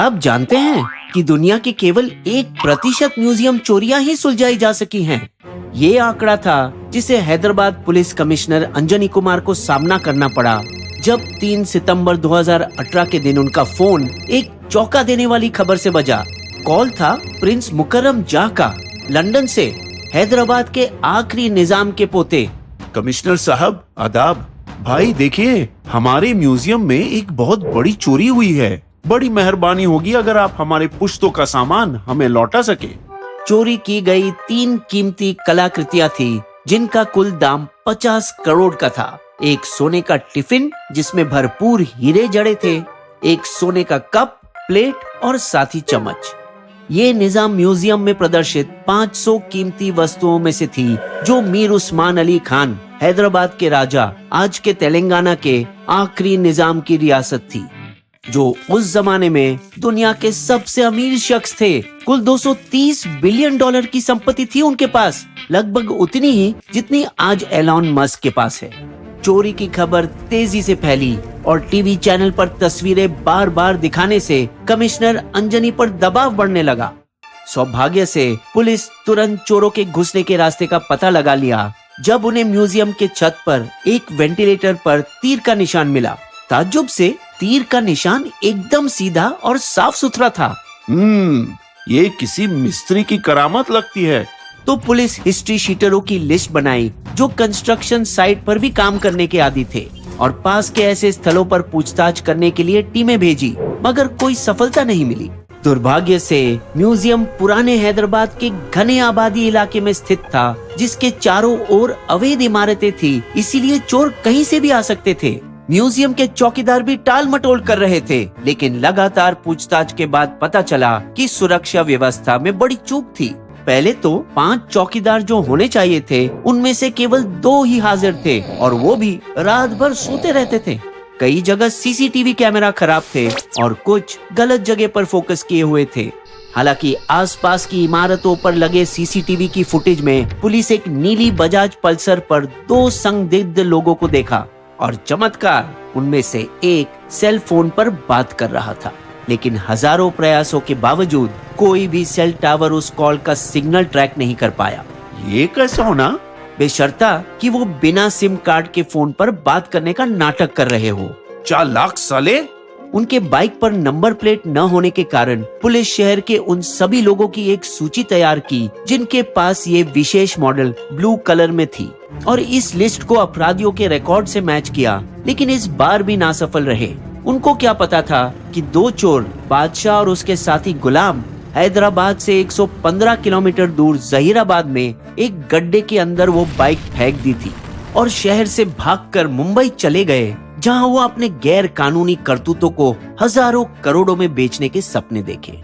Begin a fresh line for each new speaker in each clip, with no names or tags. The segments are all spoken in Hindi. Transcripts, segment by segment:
अब जानते हैं कि दुनिया के केवल 1% म्यूजियम चोरियां ही सुलझाई जा सकी हैं। ये आंकड़ा था जिसे हैदराबाद पुलिस कमिश्नर अंजनी कुमार को सामना करना पड़ा जब 3 सितंबर 2018 के दिन उनका फोन एक चौंका देने वाली खबर से बजा। कॉल था प्रिंस मुकर्रम जाह का, लंदन से, हैदराबाद के आखिरी निजाम के पोते।
कमिश्नर साहब आदाब। भाई देखिए, हमारे म्यूजियम में एक बहुत बड़ी चोरी हुई है। बड़ी मेहरबानी होगी अगर आप हमारे पुश्तों का सामान हमें लौटा सके।
चोरी की गई 3 कीमती कलाकृतियां थी जिनका कुल दाम 50 करोड़ का था। एक सोने का टिफिन जिसमें भरपूर हीरे जड़े थे, एक सोने का कप, प्लेट और साथ ही चम्मच। ये निजाम म्यूजियम में प्रदर्शित 500 कीमती वस्तुओं में से थी जो मीर उस्मान अली खान, हैदराबाद के राजा, आज के तेलंगाना के आखिरी निजाम की रियासत थी, जो उस जमाने में दुनिया के सबसे अमीर शख्स थे। कुल 230 बिलियन डॉलर की संपत्ति थी उनके पास, लगभग उतनी ही जितनी आज एलॉन मस्क के पास है। चोरी की खबर तेजी से फैली और टीवी चैनल पर तस्वीरें बार बार दिखाने से कमिश्नर अंजनी पर दबाव बढ़ने लगा। सौभाग्य से पुलिस तुरंत चोरों के घुसने के रास्ते का पता लगा लिया जब उन्हें म्यूजियम के छत पर एक वेंटिलेटर पर तीर का निशान मिला। ताज्जुब से तीर का निशान एकदम सीधा और साफ सुथरा था।
ये किसी मिस्त्री की करामत लगती है।
तो पुलिस हिस्ट्री शीटरों की लिस्ट बनाई जो कंस्ट्रक्शन साइट पर भी काम करने के आदी थे और पास के ऐसे स्थलों पर पूछताछ करने के लिए टीमें भेजी, मगर कोई सफलता नहीं मिली। दुर्भाग्य से म्यूजियम पुराने हैदराबाद के घने आबादी इलाके में स्थित था, जिसके चारों ओर अवैध इमारतें थी, इसीलिए चोर कहीं से भी आ सकते थे। म्यूजियम के चौकीदार भी टाल मटोल कर रहे थे, लेकिन लगातार पूछताछ के बाद पता चला कि सुरक्षा व्यवस्था में बड़ी चूक थी। पहले तो 5 चौकीदार जो होने चाहिए थे, उनमें से केवल 2 ही हाजिर थे और वो भी रात भर सोते रहते थे। कई जगह सीसीटीवी कैमरा खराब थे और कुछ गलत जगह पर फोकस किए हुए थे। हालांकि आसपास की इमारतों पर लगे सीसीटीवी की फुटेज में पुलिस एक नीली बजाज पल्सर पर 2 संदिग्ध लोगों को देखा और चमत्कार, उनमें से एक सेल फोन पर बात कर रहा था। लेकिन हजारों प्रयासों के बावजूद कोई भी सेल टावर उस कॉल का सिग्नल ट्रैक नहीं कर पाया।
ये कैसा होना?
बेशर्ता कि वो बिना सिम कार्ड के फोन पर बात करने का नाटक कर रहे हो।
चालाक साले।
उनके बाइक पर नंबर प्लेट न होने के कारण पुलिस शहर के उन सभी लोगों की एक सूची तैयार की जिनके पास ये विशेष मॉडल ब्लू कलर में थी और इस लिस्ट को अपराधियों के रिकॉर्ड से मैच किया, लेकिन इस बार भी नासफल रहे। उनको क्या पता था कि 2 चोर, बादशाह और उसके साथी गुलाम, हैदराबाद से 115 किलोमीटर दूर जहीराबाद में एक गड्ढे के अंदर वो बाइक फेंक दी थी और शहर से भागकर मुंबई चले गए, जहां वो अपने गैर कानूनी करतूतों को हजारों करोड़ों में बेचने के सपने देखे।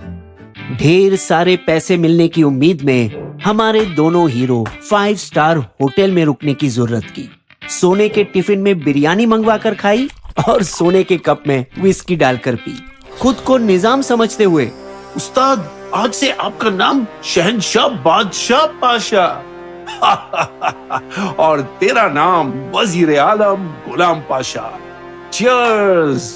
ढेर सारे पैसे मिलने की उम्मीद में हमारे दोनों हीरो 5 स्टार होटल में रुकने की जरूरत की। सोने के टिफिन में बिरयानी मंगवा कर खाई और सोने के कप में विस्की डालकर पी। खुद को निजाम समझते हुए,
उस्ताद, आज से आपका नाम शहंशाह बादशाह पाशा और तेरा नाम वजीर आलम गुलाम पाशा। चीयर्स।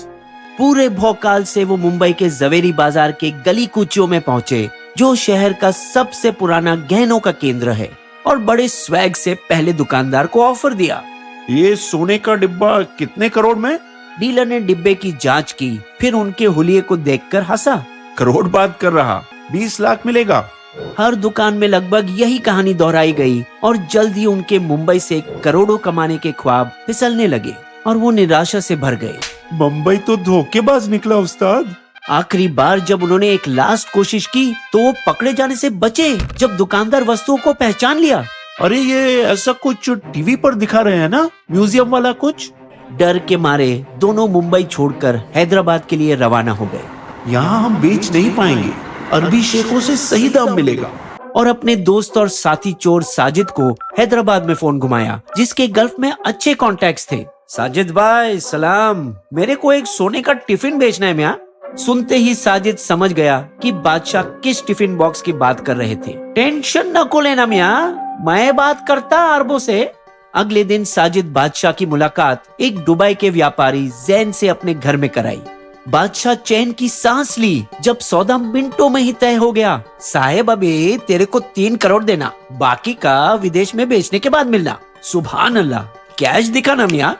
पूरे भौकाल से वो मुंबई के जवेरी बाजार के गली कूचियों में पहुंचे, जो शहर का सबसे पुराना गहनों का केंद्र है, और बड़े स्वैग से पहले दुकानदार को ऑफर दिया।
ये सोने का डिब्बा कितने करोड़ में?
डीलर ने डिब्बे की जांच की, फिर उनके हुलिये को देखकर हंसा।
करोड़ बात कर रहा, 20 लाख मिलेगा।
हर दुकान में लगभग यही कहानी दोहराई गई और जल्द ही उनके मुंबई से करोड़ों कमाने के ख्वाब फिसलने लगे और वो निराशा से भर गए।
मुंबई तो धोखेबाज निकला उस्ताद।
आखिरी बार जब उन्होंने एक लास्ट कोशिश की तो वो पकड़े जाने से बचे जब दुकानदार वस्तुओं को पहचान लिया।
अरे ये ऐसा कुछ टीवी पर दिखा रहे हैं ना, म्यूजियम वाला कुछ?
डर के मारे दोनों मुंबई छोड़कर हैदराबाद के लिए रवाना हो गए।
यहाँ हम बेच नहीं पाएंगे, अरबी शेखों से सही दाम मिलेगा।
और अपने दोस्त और साथी चोर साजिद को हैदराबाद में फोन घुमाया, जिसके गल्फ में अच्छे कॉन्टैक्ट्स थे। साजिद भाई सलाम, मेरे को एक सोने का टिफिन बेचना है मियां। सुनते ही साजिद समझ गया कि बादशाह किस टिफिन बॉक्स की बात कर रहे थे। टेंशन न को लेना मियां, मैं बात करता अरबों से। अगले दिन साजिद बादशाह की मुलाकात एक दुबई के व्यापारी जैन से अपने घर में कराई। बादशाह चैन की सांस ली जब सौदा मिनटों में ही तय हो गया। साहेब अबे तेरे को 3 करोड़ देना, बाकी का विदेश में बेचने के बाद मिलना। सुभान अल्लाह, कैश दिखाना मियां।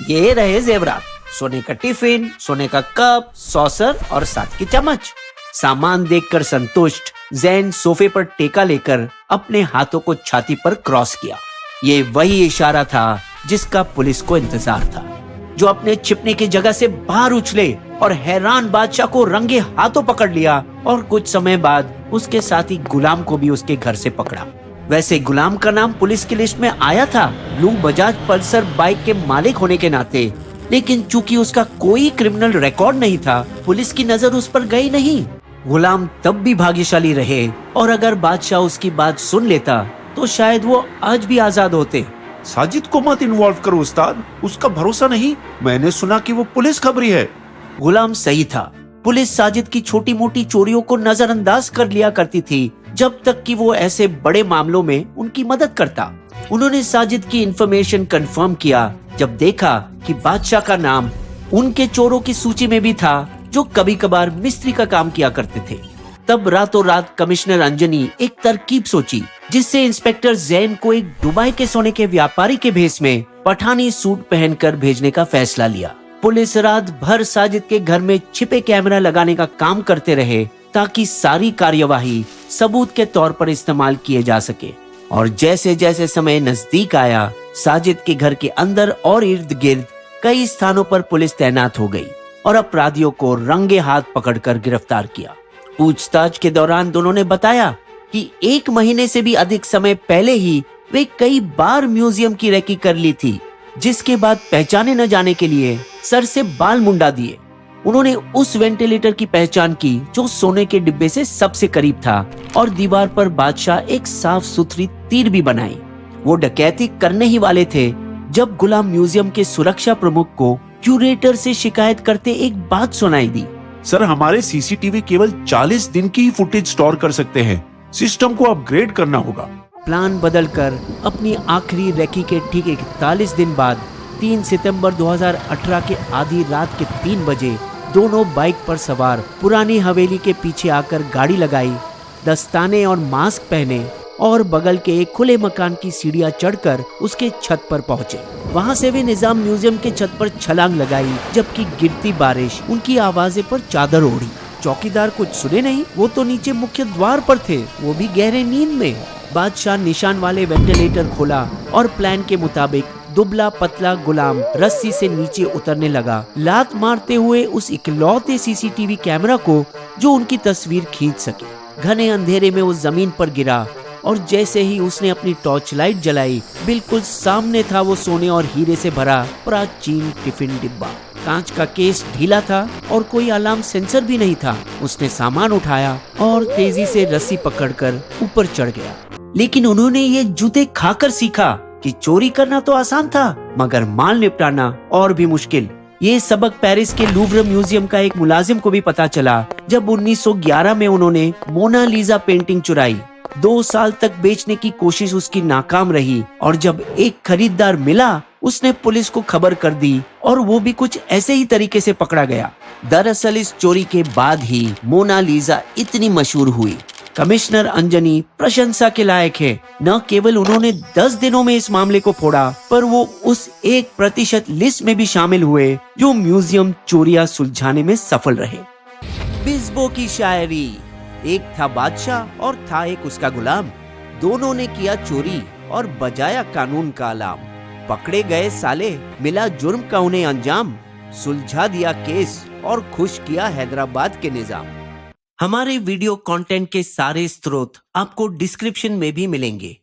ये रहे जेवरात, सोने का टिफिन, सोने का कप, सॉसर और साथ की चम्मच। सामान देखकर संतुष्ट जैन सोफे पर टेका लेकर अपने हाथों को छाती पर क्रॉस किया। ये वही इशारा था जिसका पुलिस को इंतजार था, जो अपने छिपने की जगह से बाहर उछले और हैरान बादशाह को रंगे हाथों पकड़ लिया और कुछ समय बाद उसके साथी गुलाम को भी उसके घर से पकड़ा। वैसे गुलाम का नाम पुलिस की लिस्ट में आया था ब्लू बजाज पल्सर बाइक के मालिक होने के नाते, लेकिन चूंकि उसका कोई क्रिमिनल रिकॉर्ड नहीं था, पुलिस की नजर उस पर गई नहीं। गुलाम तब भी भाग्यशाली रहे और अगर बादशाह उसकी बात सुन लेता तो शायद वो आज भी आजाद होते।
साजिद को मत इन्वॉल्व करो उस्ताद, उसका भरोसा नहीं। मैंने सुना कि वो पुलिस खबरी है।
गुलाम सही था। पुलिस साजिद की छोटी मोटी चोरियों को नजरअंदाज कर लिया करती थी जब तक कि वो ऐसे बड़े मामलों में उनकी मदद करता। उन्होंने साजिद की इंफॉर्मेशन कंफर्म किया जब देखा कि बादशाह का नाम उनके चोरों की सूची में भी था जो कभी कभार मिस्त्री का काम किया करते थे। तब रातों रात कमिश्नर अंजनी एक तरकीब सोची जिससे इंस्पेक्टर जैन को एक दुबई के सोने के व्यापारी के भेष में पठानी सूट पहनकर भेजने का फैसला लिया। पुलिस रात भर साजिद के घर में छिपे कैमरा लगाने का काम करते रहे ताकि सारी कार्यवाही सबूत के तौर पर इस्तेमाल किए जा सके। और जैसे जैसे समय नजदीक आया, साजिद के घर के अंदर और इर्द गिर्द कई स्थानों पर पुलिस तैनात हो गई और अपराधियों को रंगे हाथ पकड़कर गिरफ्तार किया। पूछताछ के दौरान दोनों ने बताया कि 1 महीने से भी अधिक समय पहले ही वे कई बार म्यूजियम की रेकी कर ली थी, जिसके बाद पहचाने न जाने के लिए सर से बाल मुंडा दिए। उन्होंने उस वेंटिलेटर की पहचान की जो सोने के डिब्बे से सबसे करीब था और दीवार पर बादशाह एक साफ सुथरी तीर भी बनाई। वो डकैती करने ही वाले थे जब गुलाम म्यूजियम के सुरक्षा प्रमुख को क्यूरेटर से शिकायत करते एक बात सुनाई दी।
सर, हमारे सीसीटीवी केवल 40 दिन की ही फुटेज स्टोर कर सकते हैं। सिस्टम को अपग्रेड करना होगा।
प्लान बदलकर अपनी आखिरी रेकी के ठीक 41 दिन बाद 3 सितंबर 2018 के आधी रात के 3 बजे दोनों बाइक पर सवार पुरानी हवेली के पीछे आकर गाड़ी लगाई, दस्ताने और मास्क पहने और बगल के एक खुले मकान की सीढ़ियां चढ़कर उसके छत पर पहुंचे। वहां से वे निजाम म्यूजियम के छत पर छलांग लगाई जबकि गिरती बारिश उनकी आवाजें पर चादर ओढ़ी। चौकीदार कुछ सुने नहीं, वो तो नीचे मुख्य द्वार पर थे, वो भी गहरे नींद में। बादशाह निशान वाले वेंटिलेटर खोला और प्लान के मुताबिक दुबला पतला गुलाम रस्सी से नीचे उतरने लगा, लात मारते हुए उस इकलौते सीसीटीवी कैमरा को जो उनकी तस्वीर खींच सके। घने अंधेरे में वो जमीन पर गिरा और जैसे ही उसने अपनी टॉर्च लाइट जलाई, बिल्कुल सामने था वो सोने और हीरे से भरा प्राचीन टिफिन डिब्बा। कांच का केस ढीला था और कोई अलार्म सेंसर भी नहीं था। उसने सामान उठाया और तेजी से रस्सी पकड़कर ऊपर चढ़ गया। लेकिन उन्होंने ये जूते खाकर सीखा कि चोरी करना तो आसान था मगर माल निपटाना और भी मुश्किल। ये सबक पेरिस के लूव्र म्यूजियम का एक मुलाजिम को भी पता चला जब 1911 में उन्होंने मोनालिसा पेंटिंग चुराई। 2 साल तक बेचने की कोशिश उसकी नाकाम रही और जब एक खरीदार मिला उसने पुलिस को खबर कर दी और वो भी कुछ ऐसे ही तरीके से पकड़ा गया। दरअसल इस चोरी के बाद ही मोनालिसा इतनी मशहूर हुई। कमिश्नर अंजनी प्रशंसा के लायक है। न केवल उन्होंने 10 दिनों में इस मामले को फोड़ा, पर वो उस 1% लिस्ट में भी शामिल हुए जो म्यूजियम चोरियां सुलझाने में सफल रहे। बिस्बो की शायरी। एक था बादशाह और था एक उसका गुलाम। दोनों ने किया चोरी और बजाया कानून का अलार्म। पकड़े गए साले, मिला जुर्म का उन्हें अंजाम। सुलझा दिया केस और खुश किया हैदराबाद के निजाम। हमारे वीडियो कंटेंट के सारे स्रोत आपको डिस्क्रिप्शन में भी मिलेंगे।